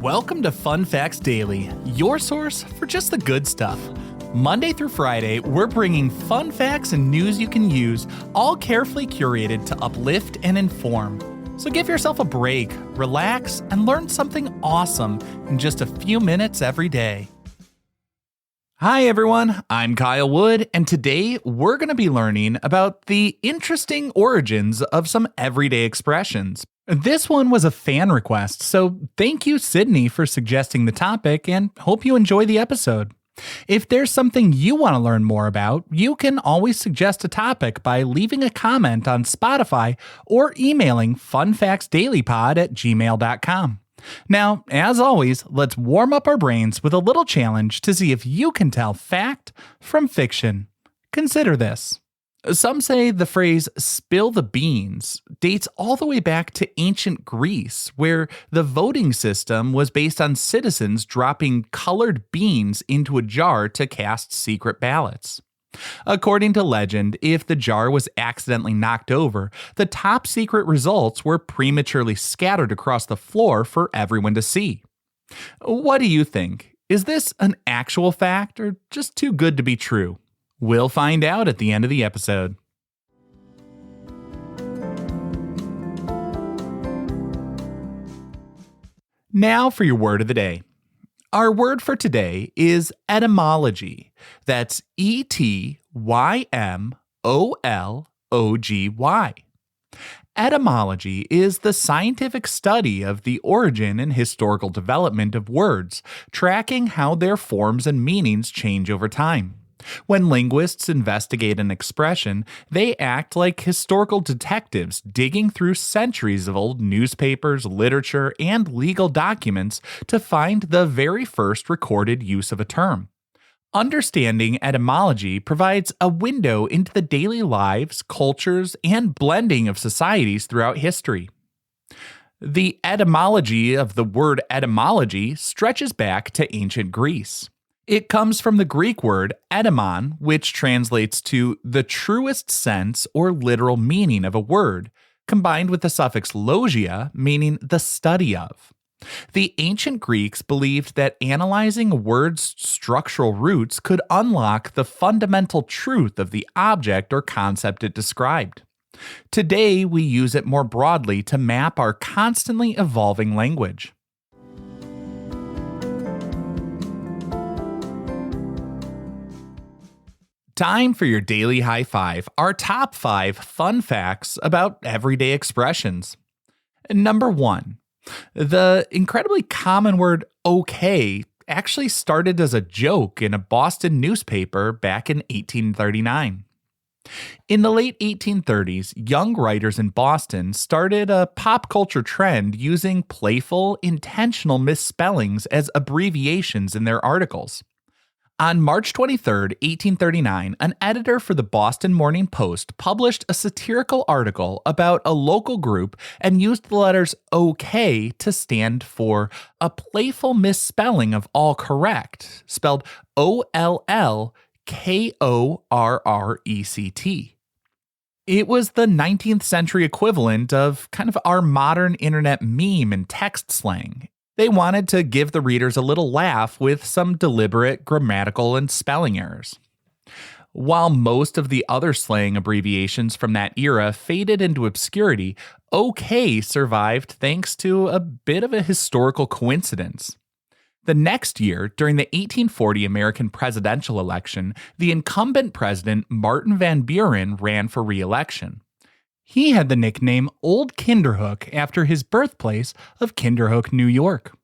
Welcome to Fun Facts Daily, your source for just the good stuff. Monday through Friday, we're bringing fun facts and news you can use, all carefully curated to uplift and inform. So give yourself a break, relax, and learn something awesome in just a few minutes every day. Hi everyone, I'm Kyle Wood, and today we're going to be learning about the interesting origins of some everyday expressions. This one was a fan request, so thank you, Sydney, for suggesting the topic, and hope you enjoy the episode. If there's something you want to learn more about, you can always suggest a topic by leaving a comment on Spotify or emailing funfactsdailypod@gmail.com. Now, as always, let's warm up our brains with a little challenge to see if you can tell fact from fiction. Consider this. Some say the phrase "spill the beans" dates all the way back to ancient Greece, where the voting system was based on citizens dropping colored beans into a jar to cast secret ballots. According to legend, if the jar was accidentally knocked over, the top secret results were prematurely scattered across the floor for everyone to see. What do you think? Is this an actual fact or just too good to be true? We'll find out at the end of the episode. Now for your word of the day. Our word for today is etymology. That's ETYMOLOGY. Etymology is the scientific study of the origin and historical development of words, tracking how their forms and meanings change over time. When linguists investigate an expression, they act like historical detectives digging through centuries of old newspapers, literature, and legal documents to find the very first recorded use of a term. Understanding etymology provides a window into the daily lives, cultures, and blending of societies throughout history. The etymology of the word etymology stretches back to ancient Greece. It comes from the Greek word etymon, which translates to the truest sense or literal meaning of a word, combined with the suffix logia, meaning the study of. The ancient Greeks believed that analyzing a word's structural roots could unlock the fundamental truth of the object or concept it described. Today, we use it more broadly to map our constantly evolving language. Time for your daily high five, our top 5 fun facts about everyday expressions. Number 1. The incredibly common word okay actually started as a joke in a Boston newspaper back in 1839. In the late 1830s, young writers in Boston started a pop culture trend using playful, intentional misspellings as abbreviations in their articles. On March 23, 1839, an editor for the Boston Morning Post published a satirical article about a local group and used the letters OK to stand for a playful misspelling of all correct, spelled OLLKORRECT. It was the 19th century equivalent of kind of our modern internet meme and text slang. They wanted to give the readers a little laugh with some deliberate grammatical and spelling errors. While most of the other slang abbreviations from that era faded into obscurity, OK survived thanks to a bit of a historical coincidence. The next year, during the 1840 American presidential election, the incumbent president Martin Van Buren ran for re-election. He had the nickname Old Kinderhook after his birthplace of Kinderhook, New York.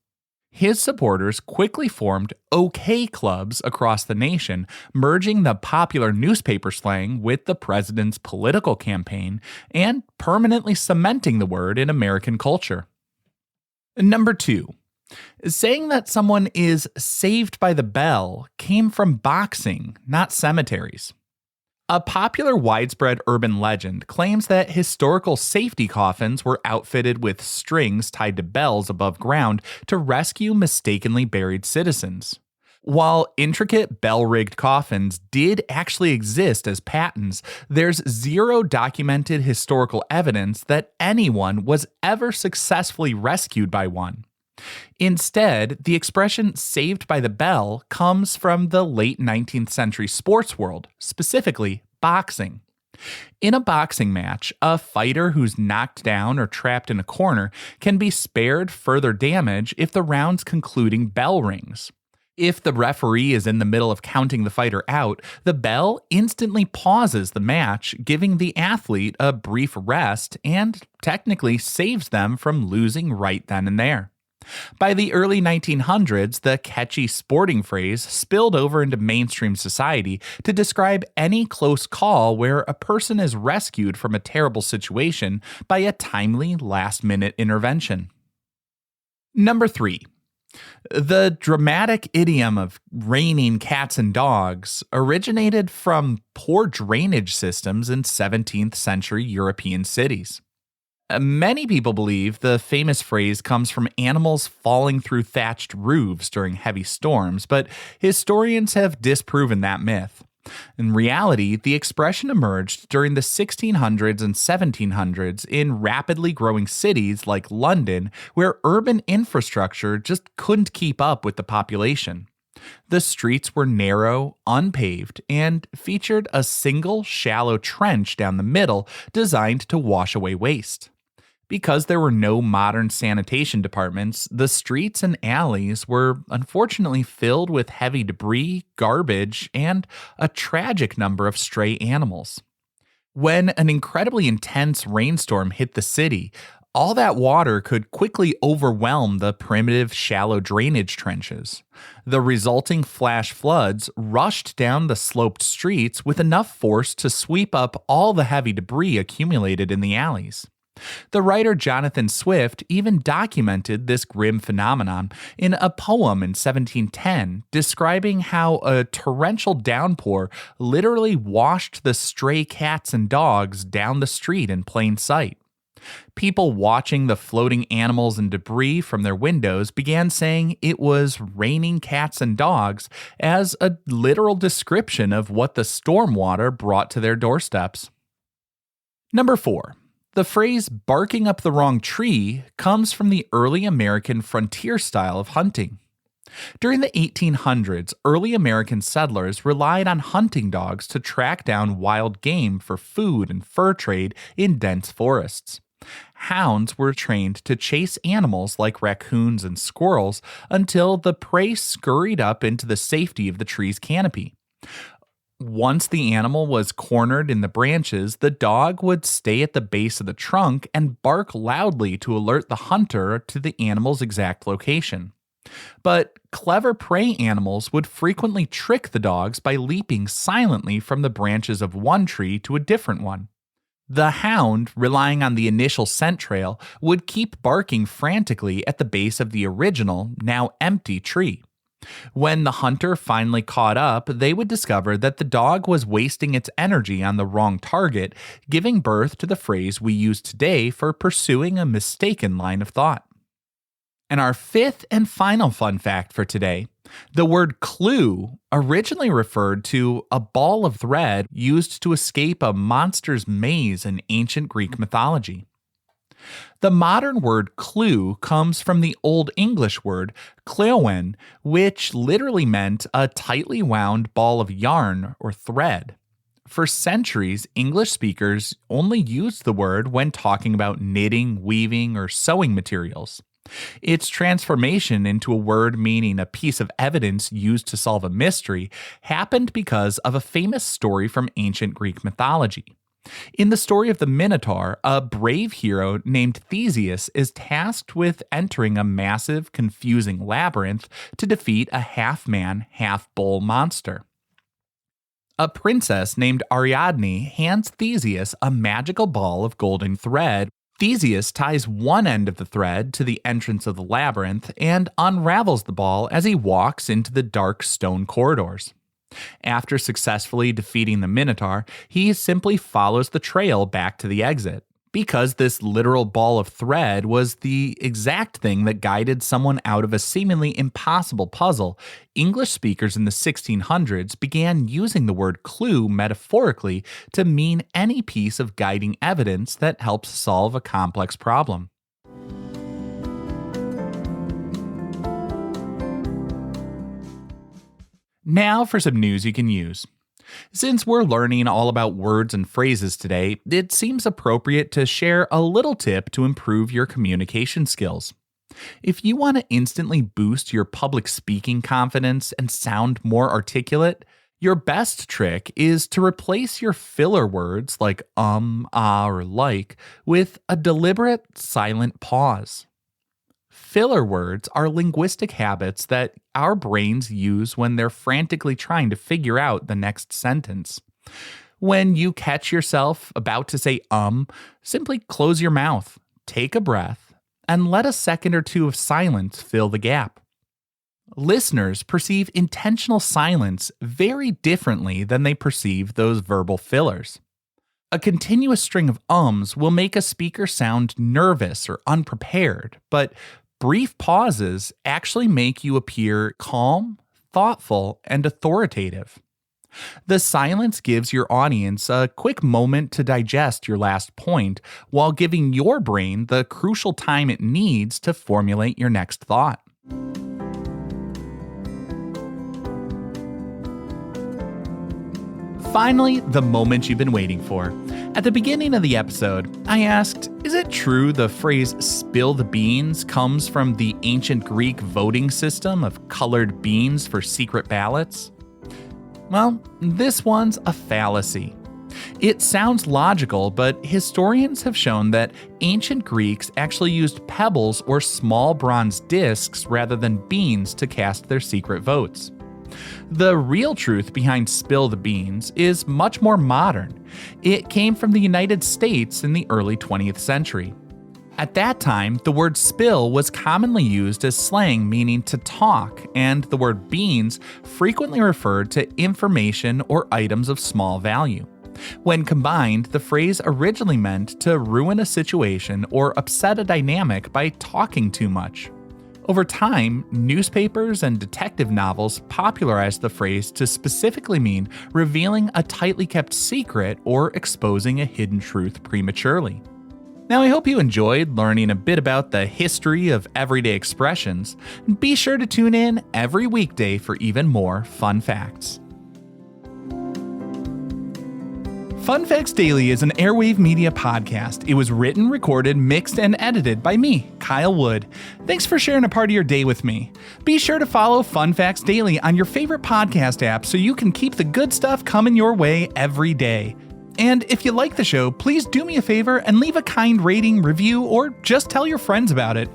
His supporters quickly formed OK clubs across the nation, merging the popular newspaper slang with the president's political campaign and permanently cementing the word in American culture. Number 2. Saying that someone is saved by the bell came from boxing, not cemeteries. A popular widespread urban legend claims that historical safety coffins were outfitted with strings tied to bells above ground to rescue mistakenly buried citizens. While intricate bell-rigged coffins did actually exist as patents, there's zero documented historical evidence that anyone was ever successfully rescued by one. Instead, the expression saved by the bell comes from the late 19th century sports world, specifically boxing. In a boxing match, a fighter who's knocked down or trapped in a corner can be spared further damage if the round's concluding bell rings. If the referee is in the middle of counting the fighter out, the bell instantly pauses the match, giving the athlete a brief rest and technically saves them from losing right then and there. By the early 1900s, the catchy sporting phrase spilled over into mainstream society to describe any close call where a person is rescued from a terrible situation by a timely last-minute intervention. Number 3. The dramatic idiom of raining cats and dogs originated from poor drainage systems in 17th century European cities. Many people believe the famous phrase comes from animals falling through thatched roofs during heavy storms, but historians have disproven that myth. In reality, the expression emerged during the 1600s and 1700s in rapidly growing cities like London, where urban infrastructure just couldn't keep up with the population. The streets were narrow, unpaved, and featured a single shallow trench down the middle designed to wash away waste. Because there were no modern sanitation departments, the streets and alleys were unfortunately filled with heavy debris, garbage, and a tragic number of stray animals. When an incredibly intense rainstorm hit the city, all that water could quickly overwhelm the primitive shallow drainage trenches. The resulting flash floods rushed down the sloped streets with enough force to sweep up all the heavy debris accumulated in the alleys. The writer Jonathan Swift even documented this grim phenomenon in a poem in 1710, describing how a torrential downpour literally washed the stray cats and dogs down the street in plain sight. People watching the floating animals and debris from their windows began saying it was raining cats and dogs as a literal description of what the stormwater brought to their doorsteps. Number 4. The phrase barking up the wrong tree comes from the early American frontier style of hunting. During the 1800s, early American settlers relied on hunting dogs to track down wild game for food and fur trade in dense forests. Hounds were trained to chase animals like raccoons and squirrels until the prey scurried up into the safety of the tree's canopy. Once the animal was cornered in the branches, the dog would stay at the base of the trunk and bark loudly to alert the hunter to the animal's exact location. But clever prey animals would frequently trick the dogs by leaping silently from the branches of one tree to a different one. The hound, relying on the initial scent trail, would keep barking frantically at the base of the original, now empty tree. When the hunter finally caught up, they would discover that the dog was wasting its energy on the wrong target, giving birth to the phrase we use today for pursuing a mistaken line of thought. And our fifth and final fun fact for today, the word clue originally referred to a ball of thread used to escape a monster's maze in ancient Greek mythology. The modern word clue comes from the Old English word cleowen, which literally meant a tightly wound ball of yarn or thread. For centuries, English speakers only used the word when talking about knitting, weaving, or sewing materials. Its transformation into a word meaning a piece of evidence used to solve a mystery happened because of a famous story from ancient Greek mythology. In the story of the Minotaur, a brave hero named Theseus is tasked with entering a massive, confusing labyrinth to defeat a half-man, half-bull monster. A princess named Ariadne hands Theseus a magical ball of golden thread. Theseus ties one end of the thread to the entrance of the labyrinth and unravels the ball as he walks into the dark stone corridors. After successfully defeating the Minotaur, he simply follows the trail back to the exit. Because this literal ball of thread was the exact thing that guided someone out of a seemingly impossible puzzle, English speakers in the 1600s began using the word clue metaphorically to mean any piece of guiding evidence that helps solve a complex problem. Now for some news you can use. Since we're learning all about words and phrases today, it seems appropriate to share a little tip to improve your communication skills. If you want to instantly boost your public speaking confidence and sound more articulate, your best trick is to replace your filler words like ah, or like with a deliberate silent pause. Filler words are linguistic habits that our brains use when they're frantically trying to figure out the next sentence. When you catch yourself about to say simply close your mouth, take a breath, and let a second or two of silence fill the gap. Listeners perceive intentional silence very differently than they perceive those verbal fillers. A continuous string of ums will make a speaker sound nervous or unprepared, but brief pauses actually make you appear calm, thoughtful, and authoritative. The silence gives your audience a quick moment to digest your last point while giving your brain the crucial time it needs to formulate your next thought. Finally, the moment you've been waiting for. At the beginning of the episode, I asked, is it true the phrase spill the beans comes from the ancient Greek voting system of colored beans for secret ballots? Well, this one's a fallacy. It sounds logical, but historians have shown that ancient Greeks actually used pebbles or small bronze discs rather than beans to cast their secret votes. The real truth behind spill the beans is much more modern. It came from the United States in the early 20th century. At that time, the word spill was commonly used as slang meaning to talk, and the word beans frequently referred to information or items of small value. When combined, the phrase originally meant to ruin a situation or upset a dynamic by talking too much. Over time, newspapers and detective novels popularized the phrase to specifically mean revealing a tightly kept secret or exposing a hidden truth prematurely. Now, I hope you enjoyed learning a bit about the history of everyday expressions. Be sure to tune in every weekday for even more fun facts. Fun Facts Daily is an Airwave Media podcast. It was written, recorded, mixed, and edited by me, Kyle Wood. Thanks for sharing a part of your day with me. Be sure to follow Fun Facts Daily on your favorite podcast app so you can keep the good stuff coming your way every day. And if you like the show, please do me a favor and leave a kind rating, review, or just tell your friends about it.